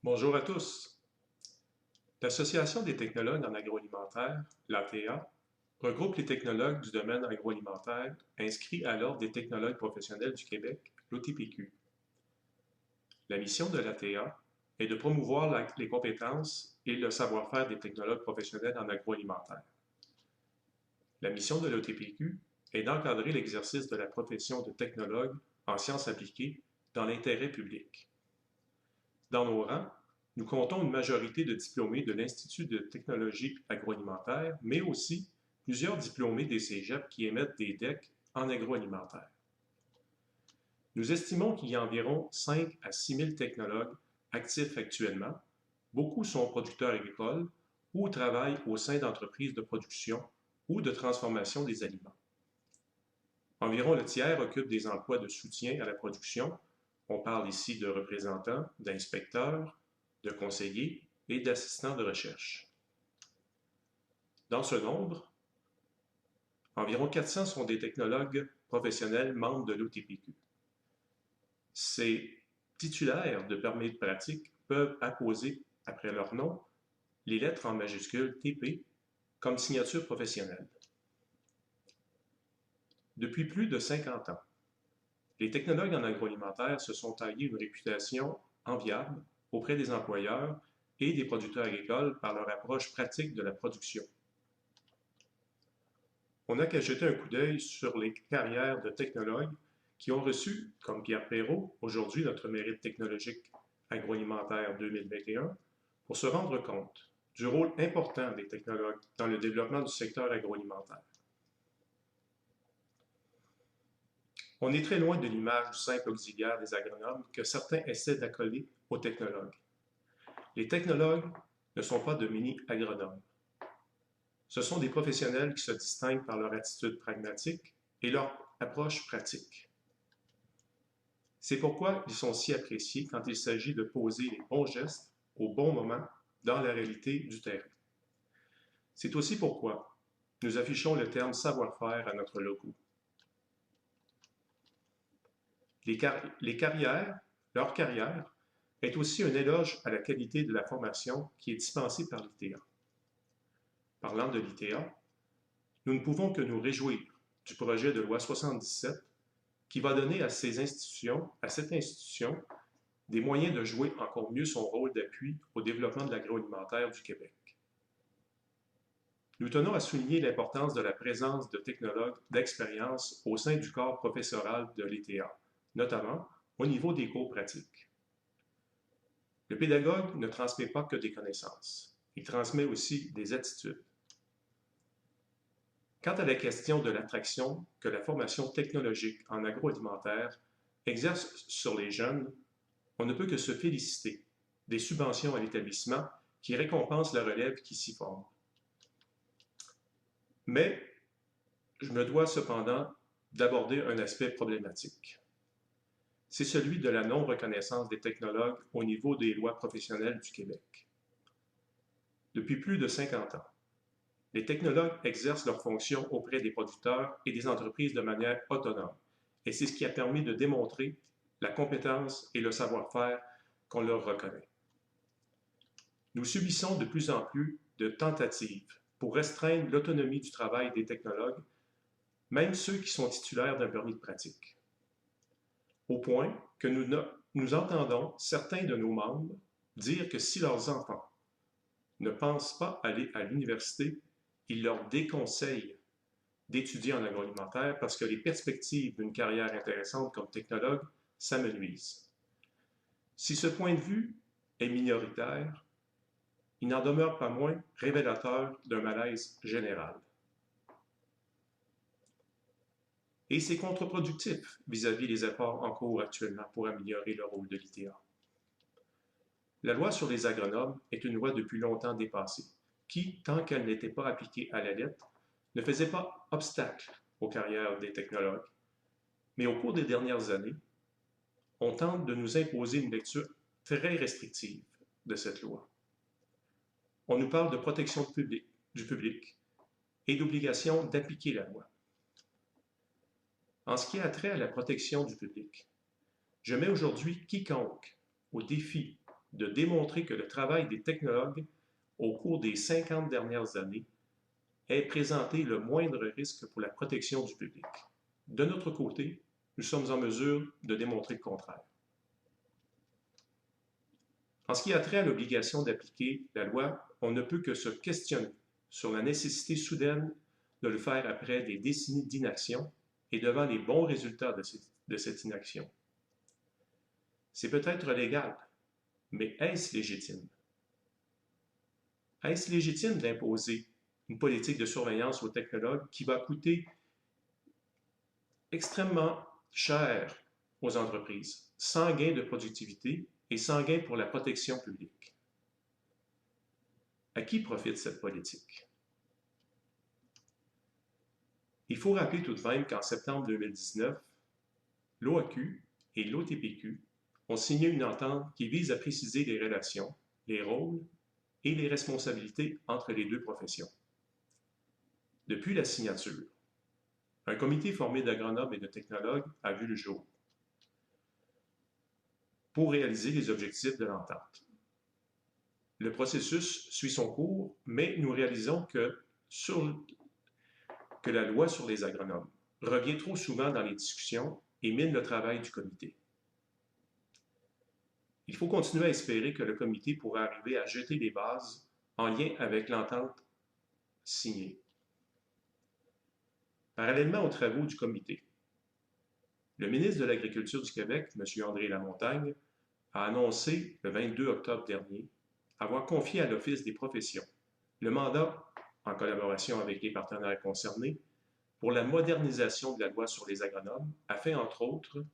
Bonjour à tous. L'Association des technologues en agroalimentaire, l'ATA, regroupe les technologues du domaine agroalimentaire inscrits à l'Ordre des technologues professionnels du Québec, l'OTPQ. La mission de l'ATA est de promouvoir les compétences et le savoir-faire des technologues professionnels en agroalimentaire. La mission de l'OTPQ est d'encadrer l'exercice de la profession de technologue en sciences appliquées dans l'intérêt public. Dans nos rangs, nous comptons une majorité de diplômés de l'Institut de technologie agroalimentaire, mais aussi plusieurs diplômés des cégeps qui émettent des DEC en agroalimentaire. Nous estimons qu'il y a environ 5 à 6 000 technologues actifs actuellement. Beaucoup sont producteurs agricoles ou travaillent au sein d'entreprises de production ou de transformation des aliments. Environ le tiers occupent des emplois de soutien à la production. On parle ici de représentants, d'inspecteurs, de conseillers et d'assistants de recherche. Dans ce nombre, environ 400 sont des technologues professionnels membres de l'OTPQ. Ces titulaires de permis de pratique peuvent apposer, après leur nom, les lettres en majuscule TP comme signature professionnelle. Depuis plus de 50 ans, les technologues en agroalimentaire se sont taillés une réputation enviable auprès des employeurs et des producteurs agricoles par leur approche pratique de la production. On n'a qu'à jeter un coup d'œil sur les carrières de technologues qui ont reçu, comme Pierre Perrault, aujourd'hui notre mérite technologique agroalimentaire 2021, pour se rendre compte du rôle important des technologues dans le développement du secteur agroalimentaire. On est très loin de l'image du simple auxiliaire des agronomes que certains essaient d'accoler aux technologues. Les technologues ne sont pas de mini-agronomes. Ce sont des professionnels qui se distinguent par leur attitude pragmatique et leur approche pratique. C'est pourquoi ils sont si appréciés quand il s'agit de poser les bons gestes au bon moment dans la réalité du terrain. C'est aussi pourquoi nous affichons le terme savoir-faire à notre logo. Leur carrière est aussi un éloge à la qualité de la formation qui est dispensée par l'ITA. Parlant de l'ITA, nous ne pouvons que nous réjouir du projet de loi 77 qui va donner à cette institution, des moyens de jouer encore mieux son rôle d'appui au développement de l'agroalimentaire du Québec. Nous tenons à souligner l'importance de la présence de technologues d'expérience au sein du corps professoral de l'ITA, notamment au niveau des cours pratiques. Le pédagogue ne transmet pas que des connaissances, il transmet aussi des attitudes. Quant à la question de l'attraction que la formation technologique en agroalimentaire exerce sur les jeunes, on ne peut que se féliciter des subventions à l'établissement qui récompensent la relève qui s'y forme. Mais je me dois cependant d'aborder un aspect problématique. C'est celui de la non-reconnaissance des technologues au niveau des lois professionnelles du Québec. Depuis plus de 50 ans, les technologues exercent leurs fonctions auprès des producteurs et des entreprises de manière autonome, et c'est ce qui a permis de démontrer la compétence et le savoir-faire qu'on leur reconnaît. Nous subissons de plus en plus de tentatives pour restreindre l'autonomie du travail des technologues, même ceux qui sont titulaires d'un permis de pratique. Au point que nous entendons certains de nos membres dire que si leurs enfants ne pensent pas aller à l'université, ils leur déconseillent d'étudier en agroalimentaire parce que les perspectives d'une carrière intéressante comme technologue s'amenuisent. Si ce point de vue est minoritaire, il n'en demeure pas moins révélateur d'un malaise général. Et c'est contre-productif vis-à-vis les efforts en cours actuellement pour améliorer le rôle de l'ITA. La loi sur les agronomes est une loi depuis longtemps dépassée, qui, tant qu'elle n'était pas appliquée à la lettre, ne faisait pas obstacle aux carrières des technologues. Mais au cours des dernières années, on tente de nous imposer une lecture très restrictive de cette loi. On nous parle de protection du public et d'obligation d'appliquer la loi. En ce qui a trait à la protection du public, je mets aujourd'hui quiconque au défi de démontrer que le travail des technologues au cours des 50 dernières années ait présenté le moindre risque pour la protection du public. De notre côté, nous sommes en mesure de démontrer le contraire. En ce qui a trait à l'obligation d'appliquer la loi, on ne peut que se questionner sur la nécessité soudaine de le faire après des décennies d'inaction et devant les bons résultats de cette inaction. C'est peut-être légal, mais est-ce légitime? Est-ce légitime d'imposer une politique de surveillance aux technologues qui va coûter extrêmement cher aux entreprises, sans gain de productivité et sans gain pour la protection publique? À qui profite cette politique? Il faut rappeler tout de même qu'en septembre 2019, l'OAQ et l'OTPQ ont signé une entente qui vise à préciser les relations, les rôles et les responsabilités entre les deux professions. Depuis la signature, un comité formé d'agronomes et de technologues a vu le jour pour réaliser les objectifs de l'entente. Le processus suit son cours, mais nous réalisons que la loi sur les agronomes revient trop souvent dans les discussions et mine le travail du comité. Il faut continuer à espérer que le comité pourra arriver à jeter les bases en lien avec l'entente signée. Parallèlement aux travaux du comité, le ministre de l'Agriculture du Québec, M. André Lamontagne, a annoncé le 22 octobre dernier avoir confié à l'Office des professions le mandat, en collaboration avec les partenaires concernés, pour la modernisation de la loi sur les agronomes, afin, entre autres,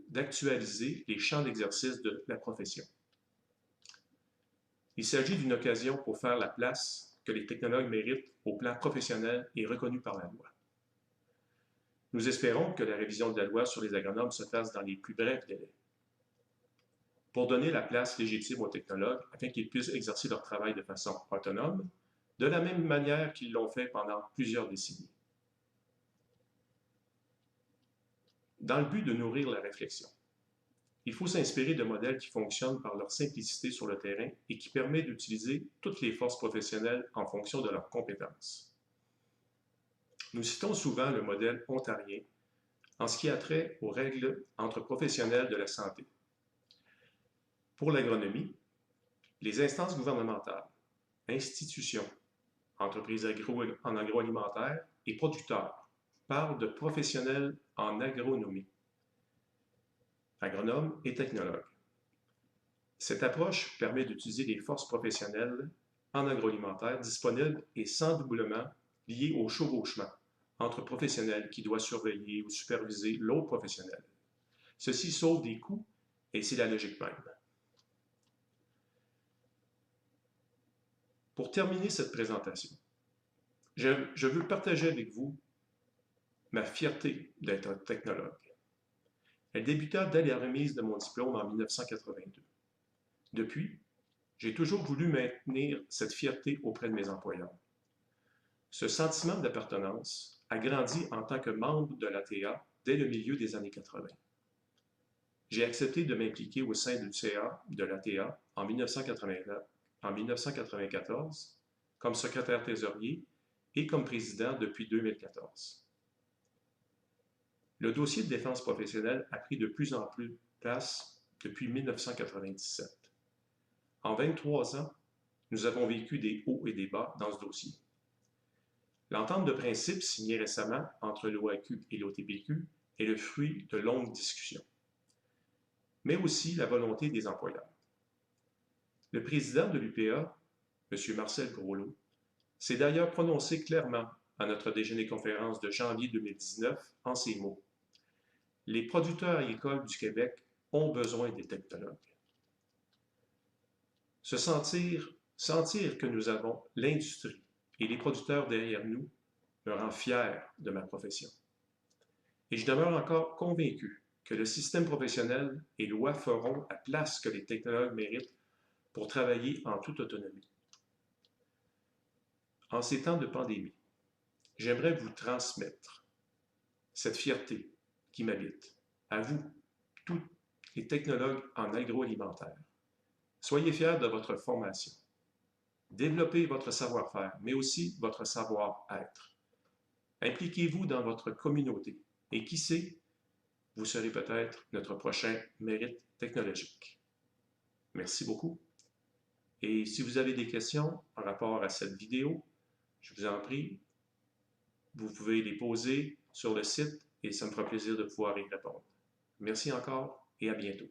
d'actualiser les champs d'exercice de la profession. Il s'agit d'une occasion pour faire la place que les technologues méritent au plan professionnel et reconnu par la loi. Nous espérons que la révision de la loi sur les agronomes se fasse dans les plus brefs délais, pour donner la place légitime aux technologues afin qu'ils puissent exercer leur travail de façon autonome, de la même manière qu'ils l'ont fait pendant plusieurs décennies. Dans le but de nourrir la réflexion, il faut s'inspirer de modèles qui fonctionnent par leur simplicité sur le terrain et qui permettent d'utiliser toutes les forces professionnelles en fonction de leurs compétences. Nous citons souvent le modèle ontarien en ce qui a trait aux règles entre professionnels de la santé. Pour l'agronomie, les instances gouvernementales, institutions, entreprises en agroalimentaire et producteurs parlent de professionnels en agronomie, agronomes et technologues. Cette approche permet d'utiliser les forces professionnelles en agroalimentaire disponibles et sans doublement liées au chevauchement entre professionnels qui doivent surveiller ou superviser l'autre professionnel. Ceci sauve des coûts et c'est la logique même. Pour terminer cette présentation, je veux partager avec vous ma fierté d'être technologue. Elle débuta dès la remise de mon diplôme en 1982. Depuis, j'ai toujours voulu maintenir cette fierté auprès de mes employeurs. Ce sentiment d'appartenance a grandi en tant que membre de l'ATA dès le milieu des années 80. J'ai accepté de m'impliquer au sein du CA de l'ATA en 1994 comme secrétaire trésorier et comme président depuis 2014. Le dossier de défense professionnelle a pris de plus en plus de place depuis 1997. En 23 ans, nous avons vécu des hauts et des bas dans ce dossier. L'entente de principe signée récemment entre l'OAQ et l'OTPQ est le fruit de longues discussions, mais aussi la volonté des employeurs. Le président de l'UPA, M. Marcel Groslot, s'est d'ailleurs prononcé clairement à notre déjeuner-conférence de janvier 2019 en ces mots. Les producteurs agricoles du Québec ont besoin des technologues. Sentir que nous avons l'industrie et les producteurs derrière nous me rend fier de ma profession. Et je demeure encore convaincu que le système professionnel et loi feront la place que les technologues méritent pour travailler en toute autonomie. En ces temps de pandémie, j'aimerais vous transmettre cette fierté qui m'habite, à vous, tous les technologues en agroalimentaire. Soyez fiers de votre formation. Développez votre savoir-faire, mais aussi votre savoir-être. Impliquez-vous dans votre communauté et qui sait, vous serez peut-être notre prochain mérite technologique. Merci beaucoup. Et si vous avez des questions en rapport à cette vidéo, je vous en prie, vous pouvez les poser sur le site et ça me fera plaisir de pouvoir y répondre. Merci encore et à bientôt.